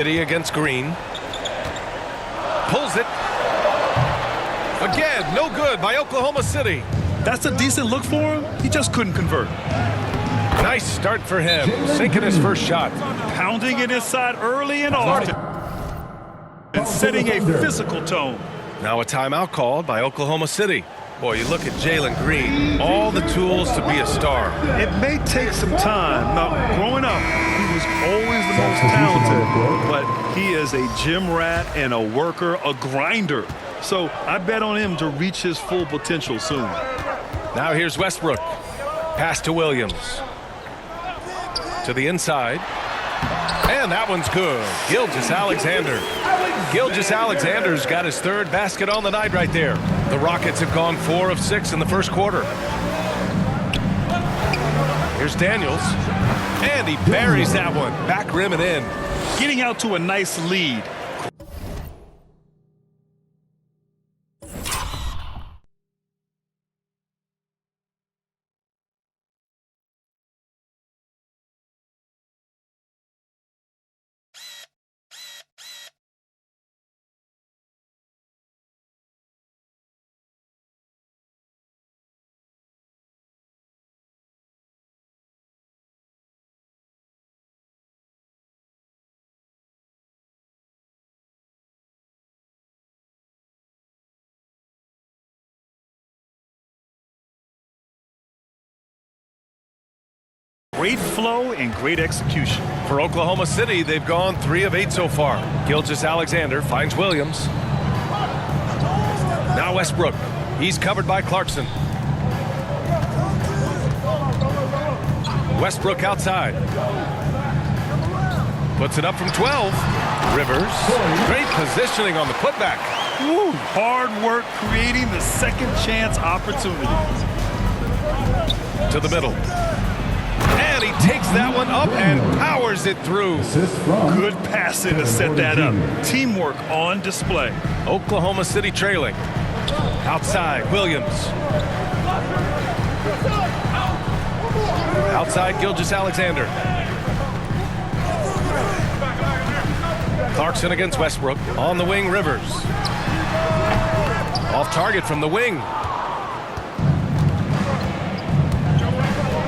City against Green. Pulls it. Again, no good by Oklahoma City. That's a decent look for him. He just couldn't convert. Nice start for him, sinking his first shot. Pounding it inside early and often. And setting a physical tone. Now a timeout called by Oklahoma City. Boy, you look at Jalen Green, all the tools to be a star. It may take some time. Now, growing up, he was always the most talented, but he is a gym rat and a worker, a grinder. So I bet on him to reach his full potential soon. Now here's Westbrook. Pass to Williams. To the inside. And that one's good. Gilgeous-Alexander. Gilgeous-Alexander's got his third basket on the night right there. The Rockets have gone 4 of 6 in the first quarter. Here's Daniels. And he buries that one. Back rim and in. Getting out to a nice lead. Great flow and great execution. For Oklahoma City, they've gone 3 of 8 so far. Gilgeous-Alexander finds Williams. Now Westbrook. He's covered by Clarkson. Westbrook outside. Puts it up from 12. Rivers. Great positioning on the putback. Woo, hard work creating the second chance opportunity. To the middle. And he takes that one up and powers it through. Good passing to set that up. Teamwork on display. Oklahoma City trailing. Outside, Williams. Outside, Gilgeous-Alexander. Clarkson against Westbrook. On the wing, Rivers. Off target from the wing.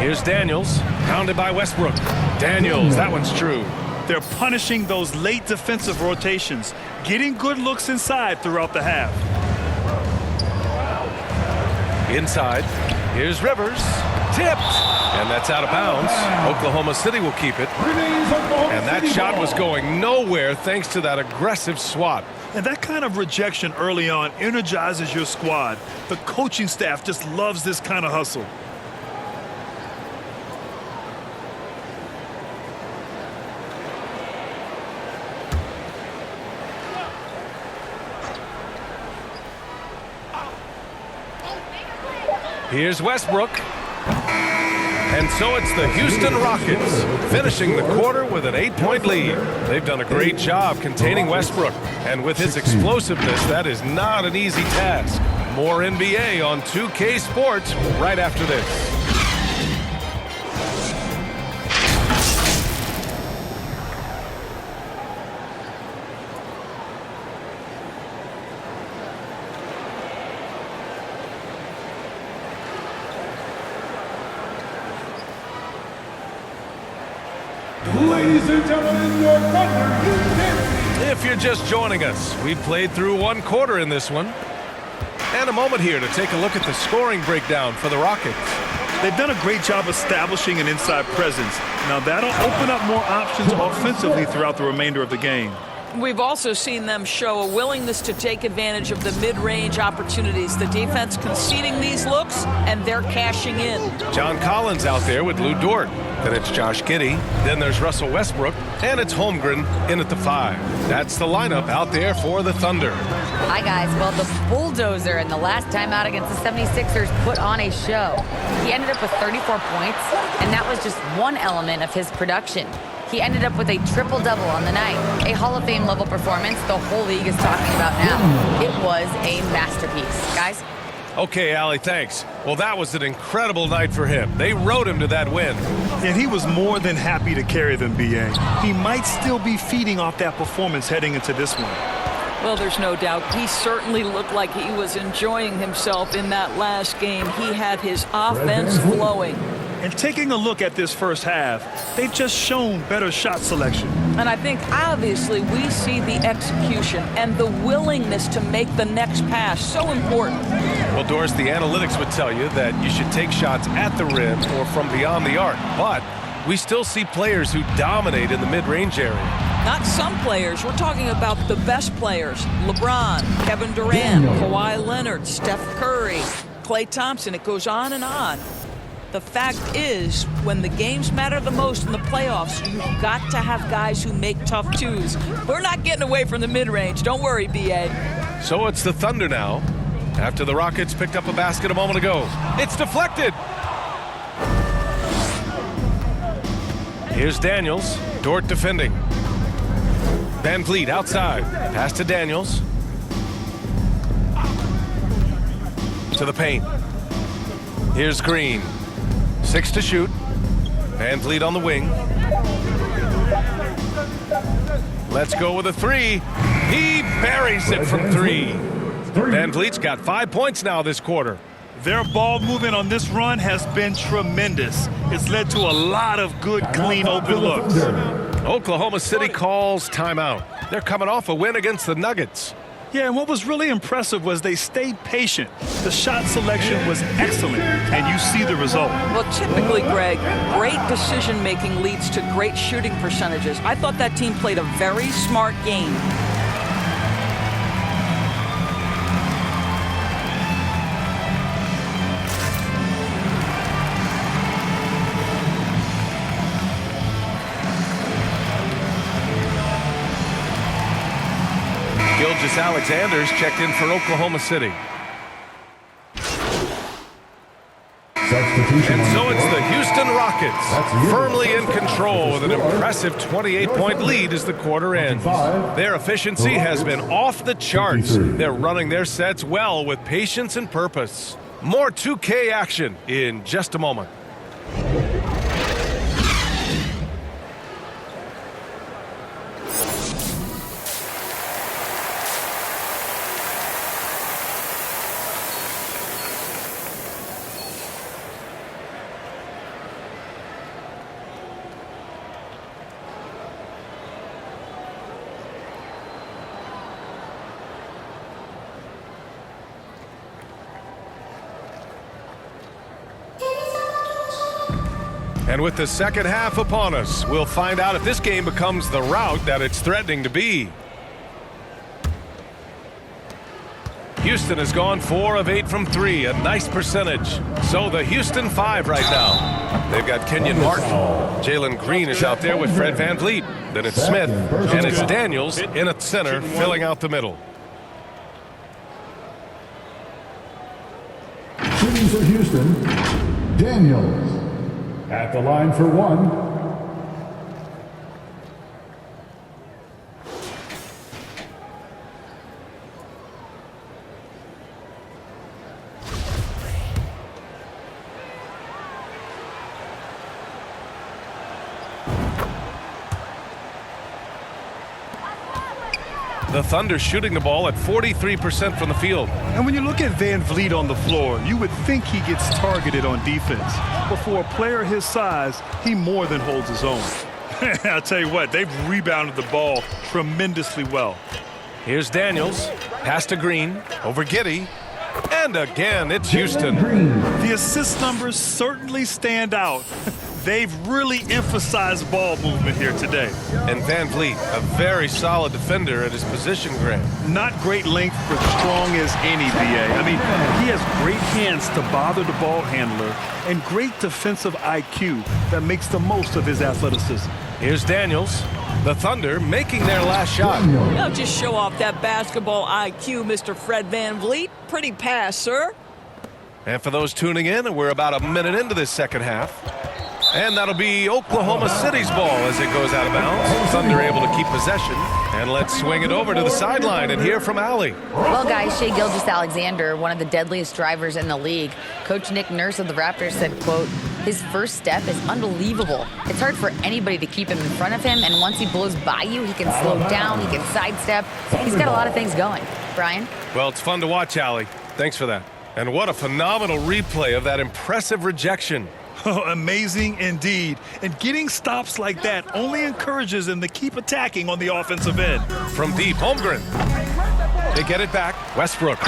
Here's Daniels, pounded by Westbrook. Daniels, that one's true. They're punishing those late defensive rotations, getting good looks inside throughout the half. Inside, here's Rivers, tipped, and that's out of bounds. Oklahoma City will keep it. And that shot was going nowhere thanks to that aggressive swat. And that kind of rejection early on energizes your squad. The coaching staff just loves this kind of hustle. Here's Westbrook. And so it's the Houston Rockets finishing the quarter with an 8-point lead. They've done a great job containing Westbrook. And with his explosiveness, that is not an easy task. More NBA on 2K Sports right after this. Ladies and gentlemen, your Thunder. If you're just joining us, we've played through 1 quarter in this one. And a moment here to take a look at the scoring breakdown for the Rockets. They've done a great job establishing an inside presence. Now that'll open up more options offensively throughout the remainder of the game. We've also seen them show a willingness to take advantage of the mid-range opportunities. The defense conceding these looks, and they're cashing in. John Collins out there with Lou Dort. Then it's Josh Giddey. Then there's Russell Westbrook. And it's Holmgren in at the 5. That's the lineup out there for the Thunder. Hi, guys. Well, the bulldozer in the last time out against the 76ers put on a show. He ended up with 34 points, and that was just one element of his production. He ended up with a triple-double on the night. A Hall of Fame level performance the whole league is talking about now. It was a masterpiece. Guys? Okay, Allie, thanks. Well, that was an incredible night for him. They rode him to that win. And he was more than happy to carry them, B.A. He might still be feeding off that performance heading into this one. Well, there's no doubt. He certainly looked like he was enjoying himself in that last game. He had his offense flowing. And taking a look at this first half, they've just shown better shot selection. And I think, obviously, we see the execution and the willingness to make the next pass so important. Well, Doris, the analytics would tell you that you should take shots at the rim or from beyond the arc. But we still see players who dominate in the mid-range area. Not some players. We're talking about the best players. LeBron, Kevin Durant, Kawhi Leonard, Steph Curry, Klay Thompson. It goes on and on. The fact is, when the games matter the most in the playoffs, you've got to have guys who make tough twos. We're not getting away from the mid-range. Don't worry, B.A. So it's the Thunder now, after the Rockets picked up a basket a moment ago. It's deflected. Here's Daniels. Dort defending. Van Vliet outside. Pass to Daniels. To the paint. Here's Green. 6 to shoot. Van Vliet on the wing. Let's go with a 3. He buries it from 3. Van Vliet's got 5 points now this quarter. Their ball movement on this run has been tremendous. It's led to a lot of good, clean, open looks. Oklahoma City calls timeout. They're coming off a win against the Nuggets. Yeah, and what was really impressive was they stayed patient. The shot selection was excellent, and you see the result. Well, typically, Greg, great decision-making leads to great shooting percentages. I thought that team played a very smart game. Gilgeous Alexander's checked in for Oklahoma City. And so it's the Houston Rockets, firmly in control with an impressive 28-point lead as the quarter ends. Their efficiency has been off the charts. They're running their sets well with patience and purpose. More 2K action in just a moment. And with the second half upon us, we'll find out if this game becomes the rout that it's threatening to be. Houston has gone 4 of 8 from 3, a nice percentage. So the Houston 5 right now. They've got Kenyon Martin. Jalen Green is out there with Fred Van Vliet. Then it's Smith, and it's Daniels in at center, filling out the middle. Shooting for Houston, Daniels. At the line for 1. The Thunder shooting the ball at 43% from the field. And when you look at Van Vliet on the floor, you would think he gets targeted on defense. But for a player his size, he more than holds his own. I'll tell you what, they've rebounded the ball tremendously well. Here's Daniels. Pass to Green. Over Giddey. And again, it's Houston. The assist numbers certainly stand out. They've really emphasized ball movement here today. And Van Vliet, a very solid defender at his position, Grant. Not great length, but strong as any, B.A. I mean, he has great hands to bother the ball handler and great defensive IQ that makes the most of his athleticism. Here's Daniels. The Thunder making their last shot. Now just show off that basketball IQ, Mr. Fred Van Vliet. Pretty pass, sir. And for those tuning in, we're about a minute into this second half. And that'll be Oklahoma City's ball as it goes out of bounds. Thunder able to keep possession. And let's swing it over to the sideline and hear from Allie. Well, guys, Shai Gilgeous-Alexander, one of the deadliest drivers in the league. Coach Nick Nurse of the Raptors said, quote, "His first step is unbelievable. It's hard for anybody to keep him in front of him, and once he blows by you, he can slow down, he can sidestep. He's got a lot of things going." Brian? Well, it's fun to watch, Allie. Thanks for that. And what a phenomenal replay of that impressive rejection. Oh, amazing indeed. And getting stops like that only encourages him to keep attacking on the offensive end. From deep, Holmgren. They get it back. Westbrook.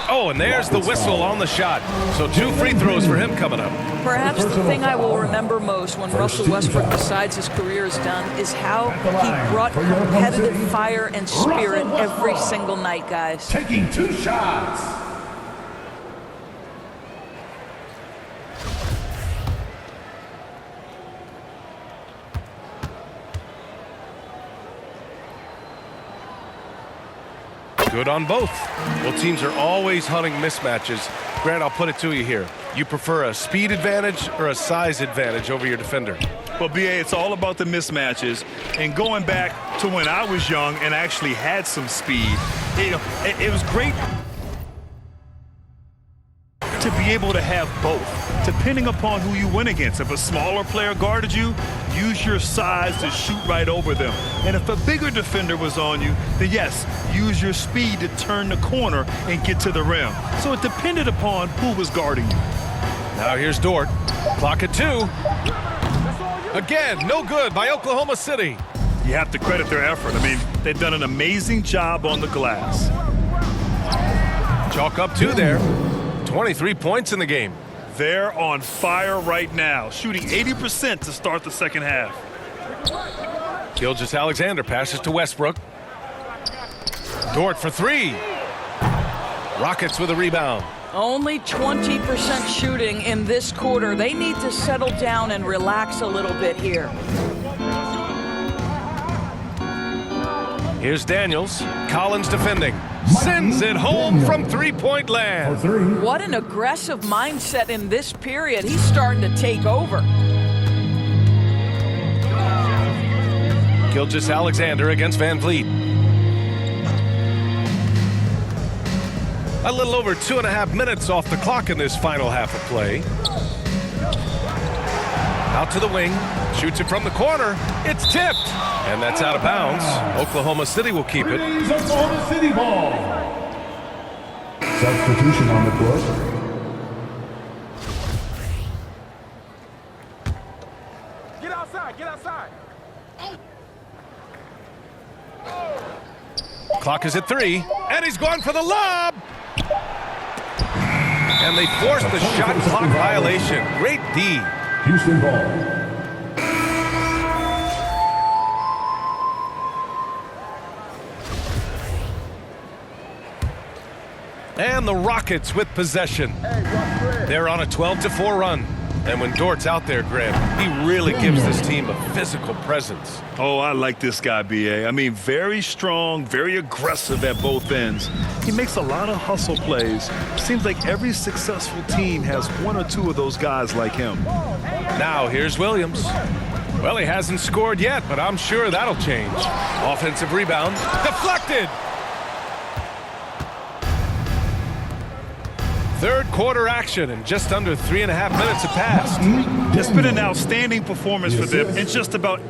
Oh, and there's the whistle on the shot. So 2 free throws for him coming up. Perhaps the thing I will remember most when Russell Westbrook decides his career is done is how he brought competitive fire and spirit every single night, guys. Taking 2 shots. Good on both. Well, teams are always hunting mismatches. Grant, I'll put it to you here. You prefer a speed advantage or a size advantage over your defender? Well, BA, it's all about the mismatches. And going back to when I was young and actually had some speed, it was great to be able to have both, depending upon who you went against. If a smaller player guarded you, use your size to shoot right over them. And if a bigger defender was on you, then yes, use your speed to turn the corner and get to the rim. So it depended upon who was guarding you. Now here's Dort. Clock at 2. Again, no good by Oklahoma City. You have to credit their effort. I mean, they've done an amazing job on the glass. Chalk up 2 there. 23 points in the game. They're on fire right now, shooting 80% to start the second half. Gilgeous-Alexander passes to Westbrook. Dort for 3. Rockets with a rebound. Only 20% shooting in this quarter. They need to settle down and relax a little bit here. Here's Daniels. Collins defending. Sends it home from 3-point land. What an aggressive mindset in this period. He's starting to take over. Gilgeous-Alexander against Van Vliet. A little over 2.5 minutes off the clock in this final half of play. Out to the wing. Shoots it from the corner. It's tipped. And that's out of bounds. Oklahoma City will keep it. Oklahoma City ball. Substitution on the court. Get outside, get outside. Clock is at 3. And he's going for the lob. And they forced the shot clock violation. Great D. Houston ball. And the Rockets with possession. They're on a 12-4 run. And when Dort's out there, Grant, he really gives this team a physical presence. Oh, I like this guy, BA. I mean, very strong, very aggressive at both ends. He makes a lot of hustle plays. Seems like every successful team has 1 or 2 of those guys like him. Now here's Williams. Well, he hasn't scored yet, but I'm sure that'll change. Offensive rebound. Deflected. Third quarter action, and just under 3.5 minutes have passed. It's been an outstanding performance for them in just about